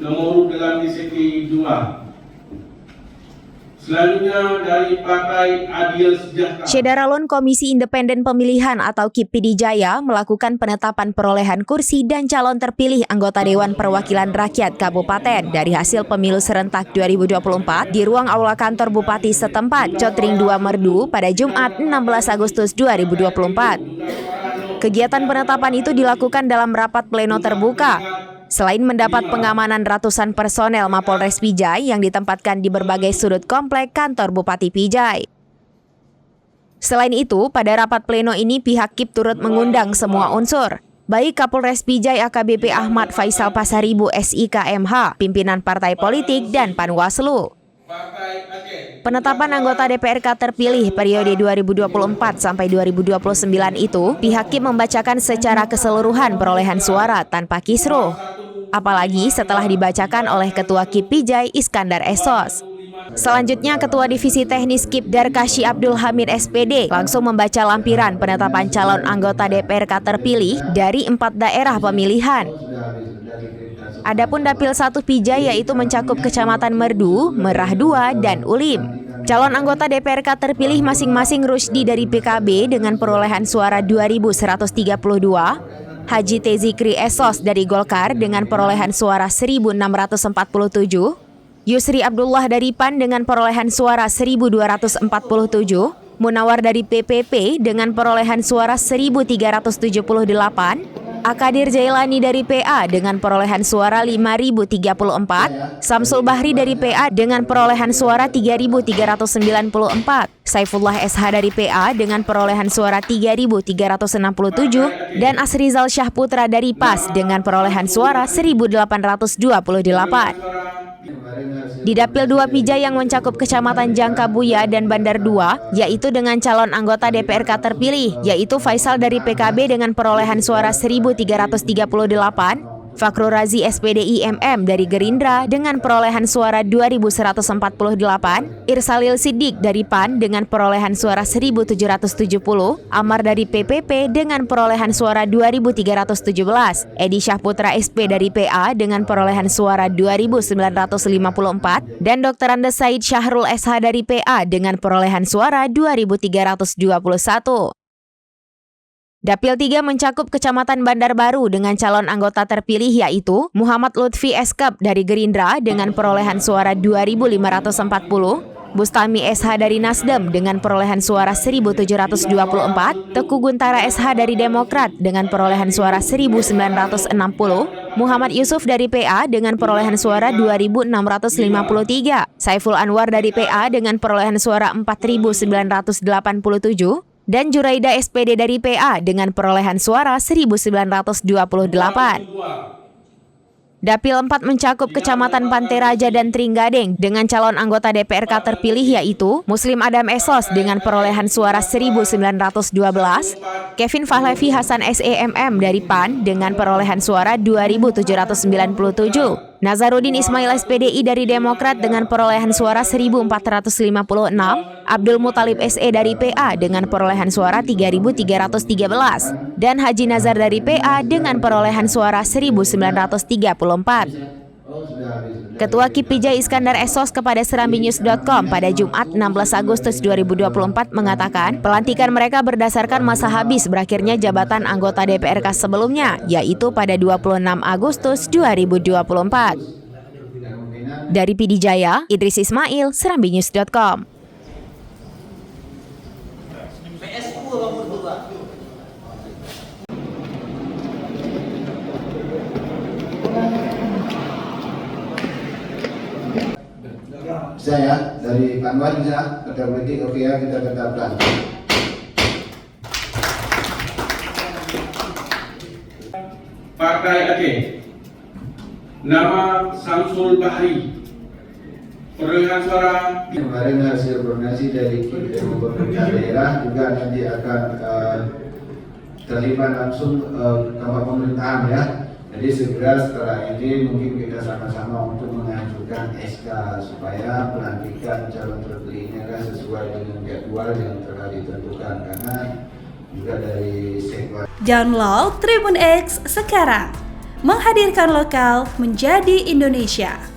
nomor urut dalam DCP 2. Selanjutnya dari Partai Adil Sejahtera. Syedaralun Komisi Independen Pemilihan atau KIP Jaya melakukan penetapan perolehan kursi dan calon terpilih anggota Dewan Perwakilan Rakyat Kabupaten dari hasil pemilu serentak 2024 di ruang aula kantor Bupati setempat Cotring 2 Merdu pada Jumat 16 Agustus 2024. Kegiatan penetapan itu dilakukan dalam rapat pleno terbuka. Selain mendapat pengamanan ratusan personel Mapolres Pijai yang ditempatkan di berbagai sudut komplek kantor Bupati Pijai. Selain itu, pada rapat pleno ini pihak KIP turut mengundang semua unsur, baik Kapolres Pijai AKBP Ahmad Faisal Pasaribu SIKMH, pimpinan partai politik dan Panwaslu. Penetapan anggota DPRK terpilih periode 2024 sampai 2029 itu, pihak KIP membacakan secara keseluruhan perolehan suara tanpa kisruh. Apalagi setelah dibacakan oleh Ketua KIP Pijai Iskandar Esos. Selanjutnya, Ketua Divisi Teknis KIP Darkashi Abdul Hamid SPD langsung membaca lampiran penetapan calon anggota DPRK terpilih dari 4 daerah pemilihan. Adapun Dapil 1 Pijai yaitu mencakup Kecamatan Merdu, Merah 2, dan Ulim. Calon anggota DPRK terpilih masing-masing Rusdi dari PKB dengan perolehan suara 2.132, Haji Tezikri Esos dari Golkar dengan perolehan suara 1.647, Yusri Abdullah dari PAN dengan perolehan suara 1.247, Munawar dari PPP dengan perolehan suara 1.378, Akadir Jailani dari PA dengan perolehan suara 5.034, Samsul Bahri dari PA dengan perolehan suara 3.394, Saifullah SH dari PA dengan perolehan suara 3.367, dan Asrizal Syahputra dari PAS dengan perolehan suara 1.828. Di Dapil 2 Pijai yang mencakup Kecamatan Jangkabuya dan Bandar 2, yaitu dengan calon anggota DPRK terpilih, yaitu Faisal dari PKB dengan perolehan suara 1.338, Fakrul Razi SPD IMM dari Gerindra dengan perolehan suara 2.148, Irsalil Siddiq dari PAN dengan perolehan suara 1.770, Amar dari PPP dengan perolehan suara 2.317, Edi Syahputra SP dari PA dengan perolehan suara 2.954, dan Dr. Andes Said Syahrul SH dari PA dengan perolehan suara 2.321. Dapil 3 mencakup Kecamatan Bandar Baru dengan calon anggota terpilih yaitu Muhammad Lutfi Eskap dari Gerindra dengan perolehan suara 2.540, Bustami SH dari Nasdem dengan perolehan suara 1.724, Teguh Guntara SH dari Demokrat dengan perolehan suara 1.960, Muhammad Yusuf dari PA dengan perolehan suara 2.653, Saiful Anwar dari PA dengan perolehan suara 4.987, dan Juraida SPD dari PA dengan perolehan suara 1.928. Dapil 4 mencakup Kecamatan Pantai Raja dan Trenggading dengan calon anggota DPRK terpilih yaitu Muslim Adam Esos dengan perolehan suara 1.912, Kevin Fahlevi Hasan SEMM dari PAN dengan perolehan suara 2.797, Nazarudin Ismail SPDI dari Demokrat dengan perolehan suara 1.456, Abdul Muthalib SE dari PA dengan perolehan suara 3.313, dan Haji Nazar dari PA dengan perolehan suara 1.934. Ketua KIP Pijai Iskandar Esos kepada serambinews.com pada Jumat 16 Agustus 2024 mengatakan pelantikan mereka berdasarkan masa habis berakhirnya jabatan anggota DPRK sebelumnya, yaitu pada 26 Agustus 2024. Dari PD Jaya, Idris Ismail, serambinews.com. Bisa ya, dari Panwar bisa, Ketua Politik oke ya, kita tetapkan. Partai Aceh, nama Samsul Bahri, perolehan suara. Kemarin hasil koordinasi dari pemerintah daerah juga nanti akan terlibat langsung ke pemerintahan ya. Jadi segera setelah ini mungkin kita sama-sama untuk mengajukan SK supaya pelantikan calon terpilihnya kan sesuai dengan jadwal yang telah ditentukan, karena juga dari sektor. Download Tribun X sekarang, menghadirkan lokal menjadi Indonesia.